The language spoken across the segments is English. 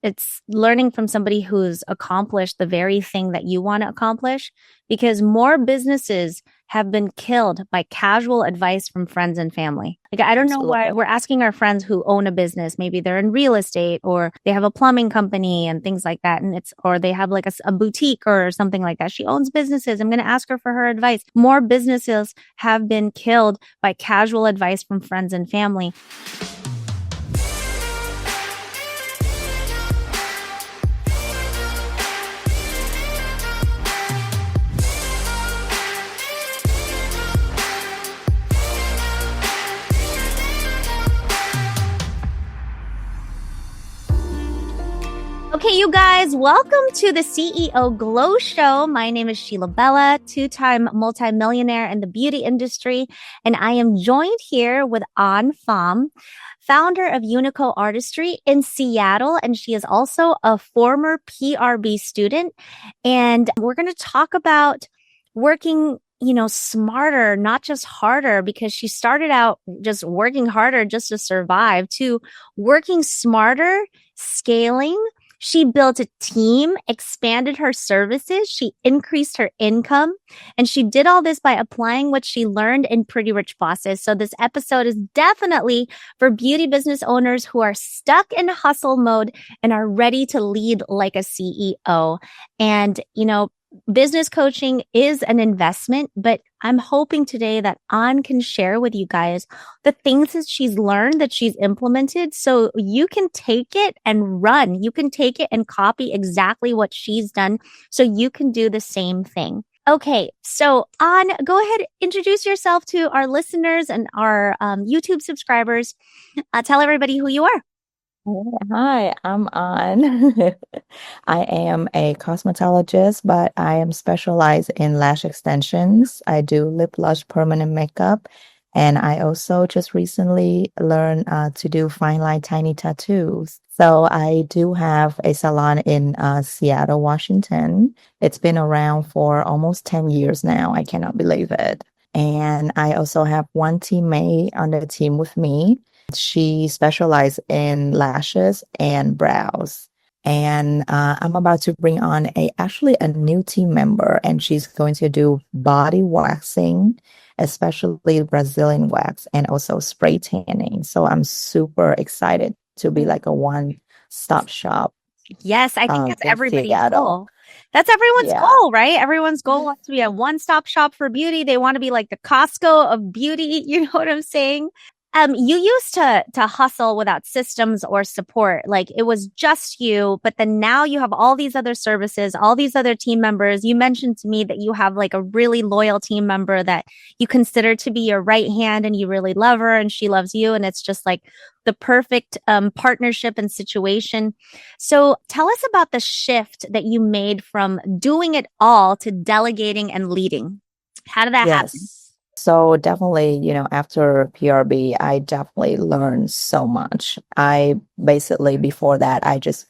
it's learning from somebody who's accomplished the very thing that you want to accomplish, because more businesses have been killed by casual advice from friends and family. Like, I don't know why Absolutely. we're asking our friends who own a business. Maybe they're in real estate or they have a plumbing company and things like that. And or they have like a boutique or something like that. She owns businesses. I'm going to ask her for her advice. More businesses have been killed by casual advice from friends and family. Okay, you guys, welcome to the CEO Glow Show. My name is Sheila Bella, two-time multimillionaire in the beauty industry, and I am joined here with An Pham, founder of Unico Artistry in Seattle, and she is also a former PRB student. And we're going to talk about working smarter, not just harder, because she started out just working harder just to survive, to working smarter, scaling. She built a team, expanded her services, she increased her income, and she did all this by applying what she learned in Pretty Rich Bosses. So this episode is definitely for beauty business owners who are stuck in hustle mode and are ready to lead like a CEO. And, business coaching is an investment, but I'm hoping today that An can share with you guys the things that she's learned, that she's implemented, so you can take it and run. You can take it and copy exactly what she's done, so you can do the same thing. Okay, so An, go ahead, introduce yourself to our listeners and our YouTube subscribers. Tell everybody who you are. Hi, I'm An. I am a cosmetologist, but I am specialized in lash extensions. I do lip blush permanent makeup, and I also just recently learned to do fine line tiny tattoos. So I do have a salon in Seattle, Washington. It's been around for almost 10 years now. I cannot believe it. And I also have one teammate on the team with me. She specializes in lashes and brows. And I'm about to bring on actually a new team member, and she's going to do body waxing, especially Brazilian wax, and also spray tanning. So I'm super excited to be like a one-stop shop Yes, I think that's in everybody's Seattle. goal. That's everyone's Yeah. goal, right? Everyone's goal wants to be a one-stop shop for beauty. They want to be like the Costco of beauty. You know what I'm saying? You used to hustle without systems or support. Like it was just you, but then now you have all these other services, all these other team members. You mentioned to me that you have like a really loyal team member that you consider to be your right hand and you really love her and she loves you. And it's just like the perfect partnership and situation. So tell us about the shift that you made from doing it all to delegating and leading. How did that happen? Yes. So definitely, after PRB, I definitely learned so much. I basically, before that, I just,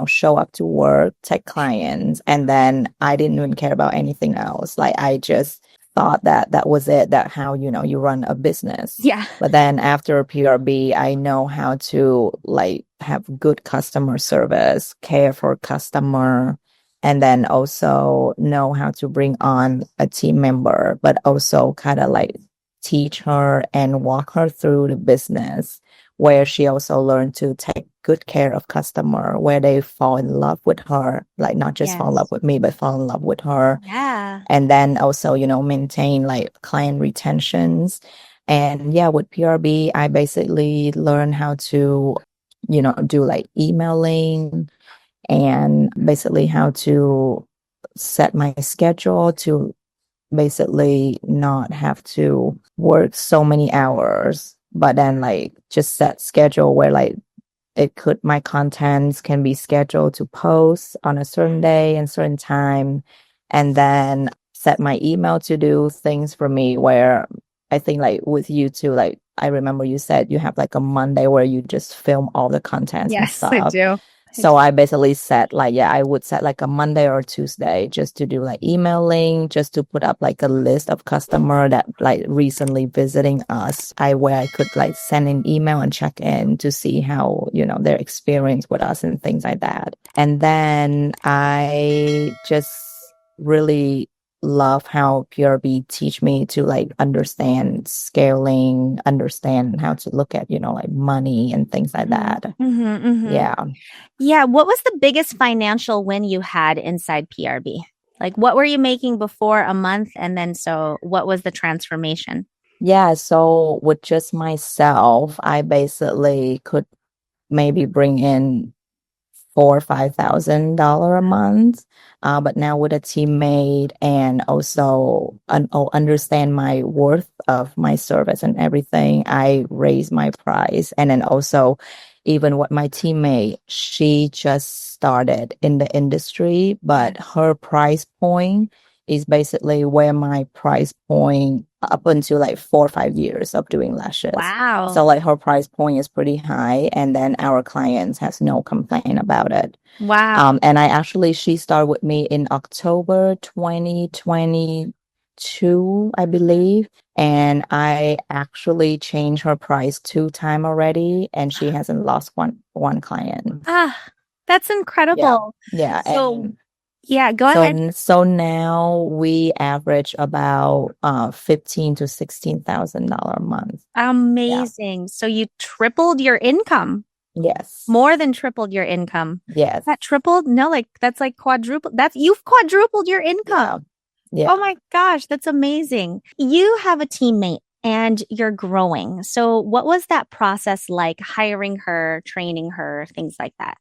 show up to work, take clients, and then I didn't even care about anything else. Like I just thought that that was it, that how, you run a business. Yeah. But then after PRB, I know how to like have good customer service, care for customer, and then also know how to bring on a team member, but also kind of like teach her and walk her through the business, where she also learned to take good care of customer, where they fall in love with her, like not just fall in love Yes. with me, but fall in love with her. Yeah. And then also, maintain like client retentions. And yeah, with PRB, I basically learned how to, do like emailing, and basically how to set my schedule to basically not have to work so many hours, but then like just set schedule where like my contents can be scheduled to post on a certain day and certain time, and then set my email to do things for me, where I think like with you too, like I remember you said you have like a Monday where you just film all the contents and Yes, I stuff. do. So I basically set like, yeah, I would set like a Monday or Tuesday just to do like emailing, just to put up like a list of customer that like recently visiting us. Where I could like send an email and check in to see how, their experience with us and things like that. And then I just really love how PRB teach me to like understand scaling, understand how to look at, like money and things like that. Yeah. Yeah. What was the biggest financial win you had inside PRB? Like, what were you making before a month? And then, so what was the transformation? Yeah. So with just myself, I basically could maybe bring in $4,000 or $5,000 a month. But now with a teammate and also understand my worth of my service and everything, I raise my price. And then also, even with my teammate, she just started in the industry, but her price point is basically where my price point up until like 4 or 5 years of doing lashes. Wow. So like her price point is pretty high, and then our clients has no complaint about it. Wow. And she started with me in October 2022, I believe. And I actually changed her price 2 times already, and she hasn't lost one client. That's incredible. Yeah. So, And yeah, go ahead. so now we average about $15,000 to $16,000 a month. Amazing. So you tripled your income, Yes. more than tripled your income. Yes. That tripled? No, like that's like quadruple. You've quadrupled your income. Yeah. Oh my gosh, that's amazing. You have a teammate and you're growing. So what was that process like, hiring her, training her, things like that?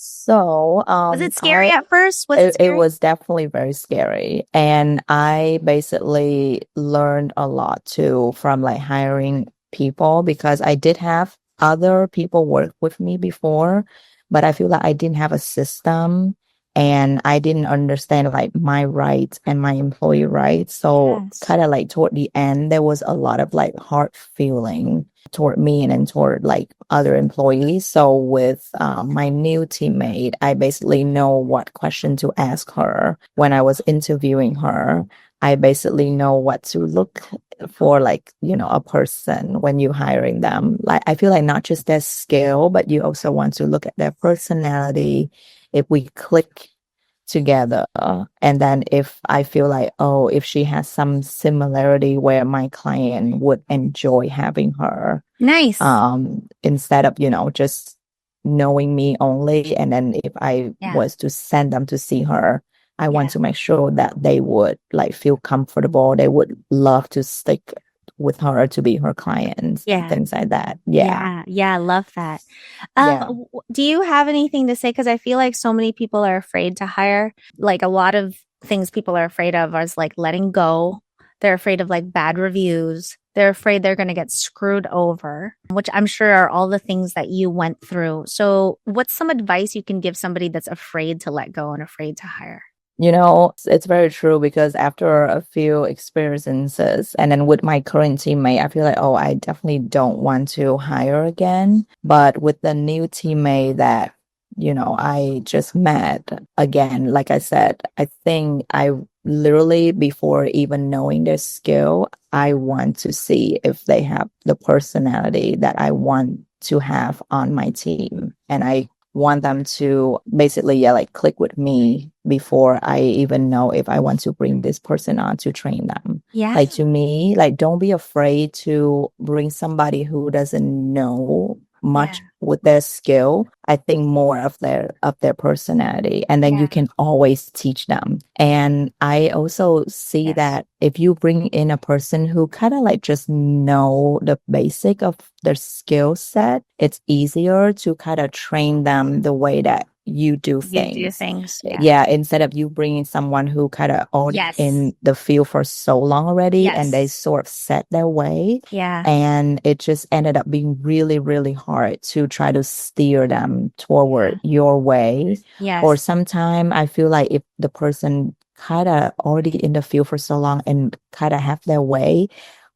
So, Was it scary at first? Was it it scary? was definitely very scary. And I basically learned a lot too from like hiring people, because I did have other people work with me before, but I feel like I didn't have a system and I didn't understand like my rights and my employee rights. So Yes. kind of like toward the end, there was a lot of like hard feeling toward me and then toward like other employees. So with my new teammate, I basically know what question to ask her when I was interviewing her. I basically know what to look for, like, a person when you're hiring them. Like, I feel like not just their skill, but you also want to look at their personality. If we click together. And then if I feel like, oh, if she has some similarity where my client would enjoy having her. Nice. Instead of, just knowing me only. And then if I was to send them to see her, I want to make sure that they would like feel comfortable. They would love to stick with her to be her clients, things like that. Yeah, I love that. Do you have anything to say? Because I feel like so many people are afraid to hire. Like a lot of things people are afraid of is like letting go. They're afraid of like bad reviews. They're afraid they're going to get screwed over, which I'm sure are all the things that you went through. So, what's some advice you can give somebody that's afraid to let go and afraid to hire? It's very true, because after a few experiences and then with my current teammate, I feel like, oh, I definitely don't want to hire again. But with the new teammate that, I just met again, like I said, I think I literally, before even knowing their skill, I want to see if they have the personality that I want to have on my team. And I want them to basically, like click with me before I even know if I want to bring this person on to train them. Yeah. Like to me, like don't be afraid to bring somebody who doesn't know much with their skill. I think more of their personality, and then you can always teach them. And I also see that if you bring in a person who kind of like just know the basic of their skill set, it's easier to kind of train them the way that you do things. Yeah, instead of you bringing someone who kind of already in the field for so long already, and they sort of set their way. Yeah. And it just ended up being really, really hard to try to steer them toward your way. Yes. Or sometimes I feel like if the person kind of already in the field for so long and kind of have their way,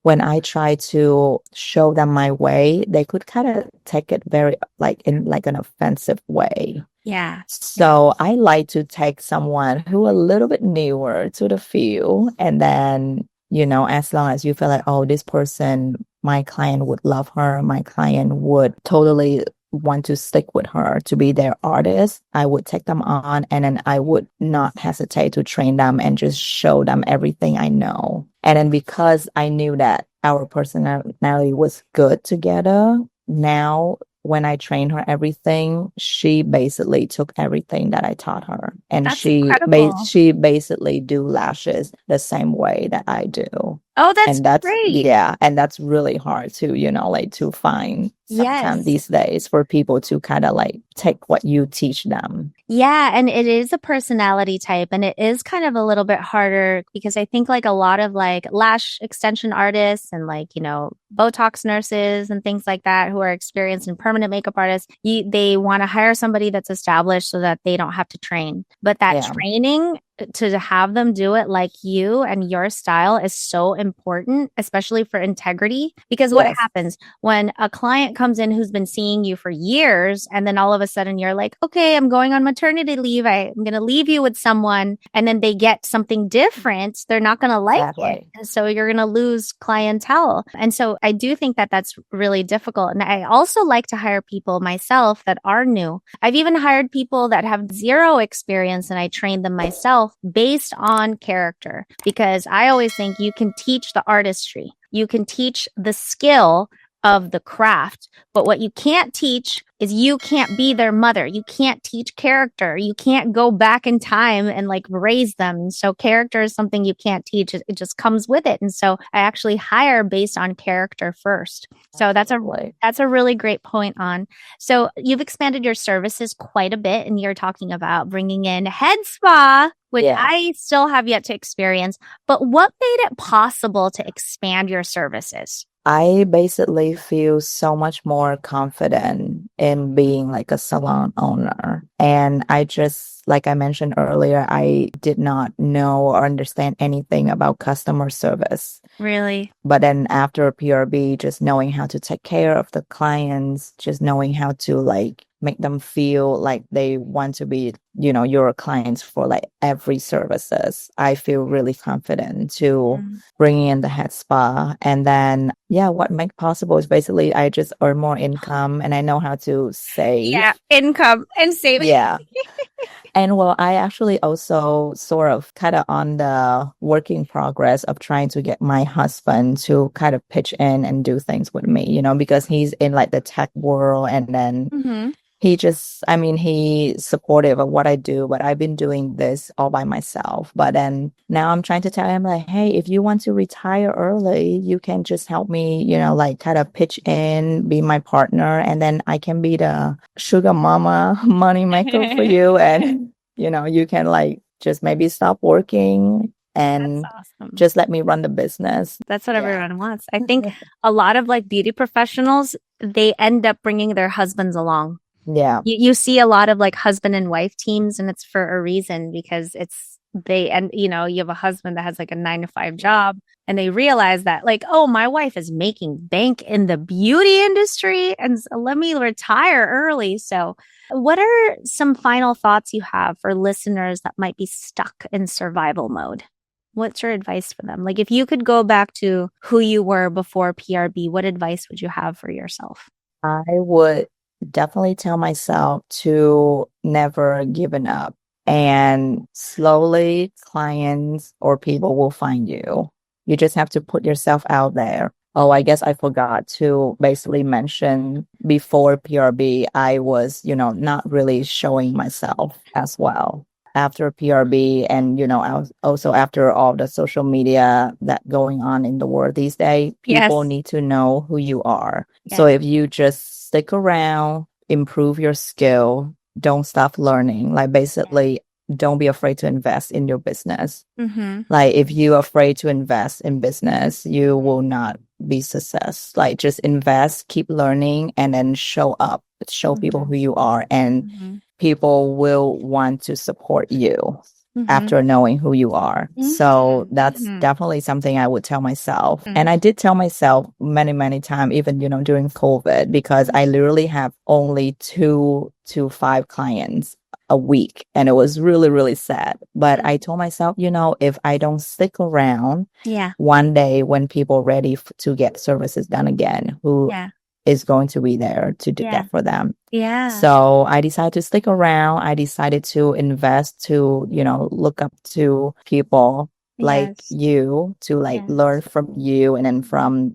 when I try to show them my way, they could kind of take it very like in like an offensive way. Yeah. So I like to take someone who a little bit newer to the field, and then, as long as you feel like, oh, this person, my client would love her, my client would totally want to stick with her to be their artist, I would take them on, and then I would not hesitate to train them and just show them everything I know. And then because I knew that our personality was good together, now when I trained her everything, she basically took everything that I taught her, and That's incredible. she basically do lashes the same way that I do. Oh, that's And that's, great. yeah, and that's really hard to, like to find sometimes Yes. these days for people to kind of like take what you teach them. Yeah, and it is a personality type and it is kind of a little bit harder because I think like a lot of like lash extension artists and like, Botox nurses and things like that who are experienced in permanent makeup artists, they want to hire somebody that's established so that they don't have to train. But that Yeah. training to have them do it like you and your style is so important, especially for integrity. Because what Yes. happens when a client comes in who's been seeing you for years, and then all of a sudden you're like, okay, I'm going on maternity leave. I'm going to leave you with someone. And then they get something different. They're not going to like it. Exactly. And so you're going to lose clientele. And so I do think that that's really difficult. And I also like to hire people myself that are new. I've even hired people that have zero experience and I train them myself based on character, because I always think you can teach the artistry, you can teach the skill of the craft, but what you can't teach is you can't be their mother. You can't teach character. You can't go back in time and like raise them. And so character is something you can't teach. It just comes with it. And so I actually hire based on character first. So that's a really great point on. So you've expanded your services quite a bit, and you're talking about bringing in head spa, which I still have yet to experience. But what made it possible to expand your services? I basically feel so much more confident in being like a salon owner. And I just, like I mentioned earlier, I did not know or understand anything about customer service. Really? But then after PRB, just knowing how to take care of the clients, just knowing how to like make them feel like they want to be, your clients for like every services. I feel really confident to bringing in the head spa. And then, what make possible is basically I just earn more income and I know how to save. Yeah, income and saving. Yeah. And well, I actually also sort of kind of on the work in progress of trying to get my husband to kind of pitch in and do things with me, because he's in like the tech world, and then he's supportive of what I do, but I've been doing this all by myself. But then now I'm trying to tell him like, hey, if you want to retire early, you can just help me, like kind of pitch in, be my partner, and then I can be the sugar mama money maker for you. And, you can like just maybe stop working and just let me run the business. That's what everyone wants. I think a lot of like beauty professionals, they end up bringing their husbands along. Yeah. You see a lot of like husband and wife teams, and it's for a reason, because you have a husband that has like a 9-to-5 job, and they realize that like, oh, my wife is making bank in the beauty industry, and so let me retire early. So what are some final thoughts you have for listeners that might be stuck in survival mode? What's your advice for them? Like if you could go back to who you were before PRB, what advice would you have for yourself? I would definitely tell myself to never giving up, and slowly clients or people will find you. You just have to put yourself out there. Oh, I guess I forgot to basically mention before PRB, I was, not really showing myself as well. After PRB and, I was also after all the social media that going on in the world these days, people need to know who you are. Yes. So if you just stick around, improve your skill, don't stop learning, like basically don't be afraid to invest in your business. Like if you're afraid to invest in business, you will not be success. Like just invest, keep learning, and then show up, show people who you are, and people will want to support you after knowing who you are. So that's definitely something I would tell myself. And I did tell myself many, many times, even, during COVID, because I literally have only 2 to 5 clients a week. And it was really, really sad. But I told myself, if I don't stick around, Yeah. one day when people are ready to get services done again, who is going to be there to do that for them? Yeah. So I decided to stick around. I decided to invest, to, look up to people like you, to learn from you, and then from,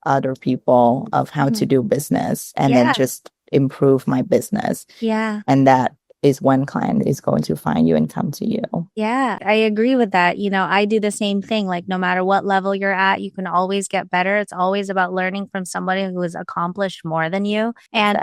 other people of how to do business, and then just improve my business. Yeah. And that is when client is going to find you and come to you. Yeah, I agree with that. I do the same thing. Like, no matter what level you're at, you can always get better. It's always about learning from somebody who has accomplished more than you. And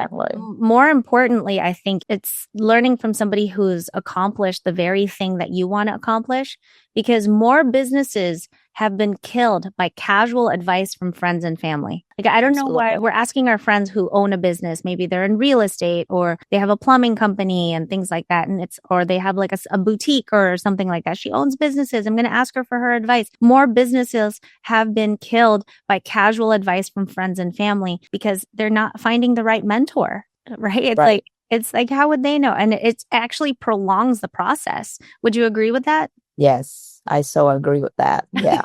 more importantly, I think it's learning from somebody who's accomplished the very thing that you want to accomplish, because more businesses have been killed by casual advice from friends and family. Like, I don't know why we're asking our friends who own a business. Maybe they're in real estate, or they have a plumbing company and things like that. And or they have like a boutique or something like that. She owns businesses. I'm going to ask her for her advice. More businesses have been killed by casual advice from friends and family because they're not finding the right mentor, right? It's like, how would they know? And it actually prolongs the process. Would you agree with that? Yes, I so agree with that. Yeah.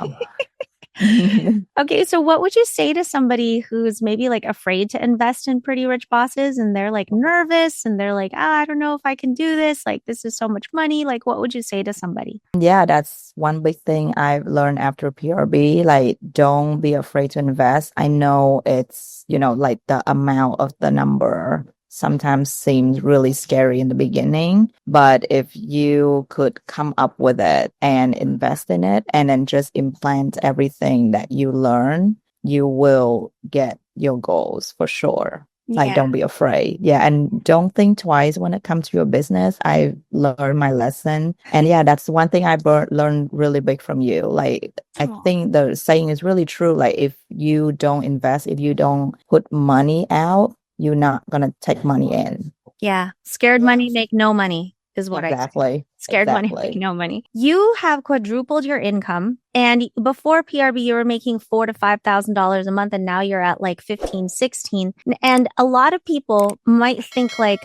Okay, so what would you say to somebody who's maybe like afraid to invest in Pretty Rich Bosses, and they're like nervous, and they're like, I don't know if I can do this. Like, this is so much money. Like, what would you say to somebody? Yeah, that's one big thing I've learned after PRB. Like, don't be afraid to invest. I know it's, like the amount of the number sometimes seems really scary in the beginning, but if you could come up with it and invest in it and then just implant everything that you learn, you will get your goals for sure. Like, don't be afraid. Yeah. And don't think twice when it comes to your business. I learned my lesson. And that's one thing I learned really big from you. Like, I think the saying is really true. Like, if you don't invest, if you don't put money out, you're not going to take money in. Yeah. Scared money make no money is what I say. Scared money make no money. You have quadrupled your income. And before PRB, you were making $4,000 to $5,000 a month. And now you're at like 15, 16. And a lot of people might think like,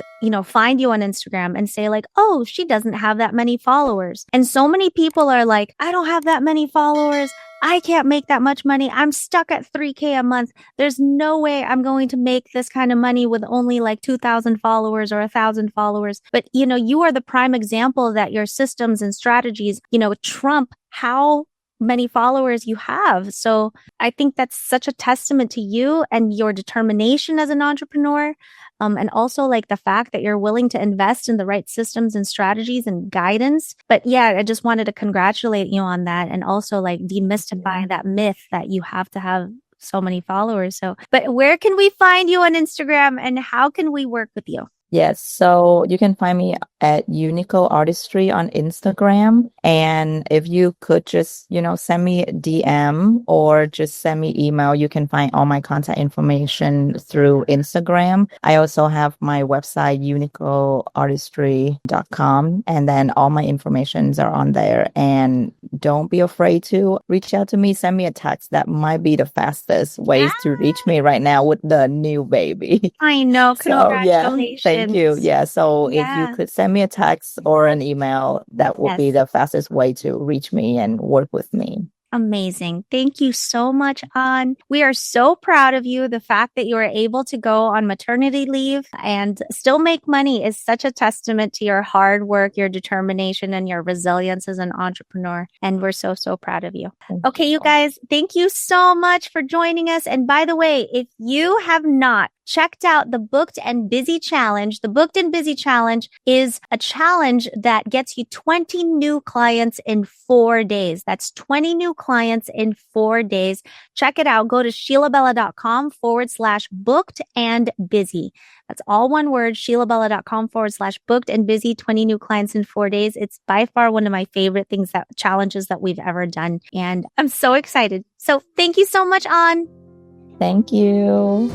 find you on Instagram and say like, oh, she doesn't have that many followers. And so many people are like, I don't have that many followers. I can't make that much money. I'm stuck at $3,000 a month. There's no way I'm going to make this kind of money with only like 2,000 followers or 1,000 followers. But, you are the prime example that your systems and strategies, trump how many followers you have. So I think that's such a testament to you and your determination as an entrepreneur. And also like the fact that you're willing to invest in the right systems and strategies and guidance. But I just wanted to congratulate you on that, and also like demystify that myth that you have to have so many followers. So, but where can we find you on Instagram, and how can we work with you? Yes, so you can find me at Unico Artistry on Instagram. And if you could just, send me a DM or just send me email, you can find all my contact information through Instagram. I also have my website, unicoartistry.com, and then all my informations are on there. And don't be afraid to reach out to me, send me a text. That might be the fastest ways to reach me right now with the new baby. I know. Congratulations. Thank you. Yeah. So if you could send me a text or an email, that would be the fastest way to reach me and work with me. Amazing. Thank you so much, An. We are so proud of you. The fact that you were able to go on maternity leave and still make money is such a testament to your hard work, your determination, and your resilience as an entrepreneur. And we're so, so proud of you. Okay, you guys, thank you so much for joining us. And by the way, if you have not checked out the Booked and Busy Challenge, the Booked and Busy Challenge is a challenge that gets you 20 new clients in 4 days. That's 20 new clients in 4 days. Check it out. Go to SheilaBella.com/booked and busy. That's all one word, SheilaBella.com/booked and busy, 20 new clients in 4 days. It's by far one of my favorite challenges that we've ever done. And I'm so excited. So thank you so much, An. Thank you.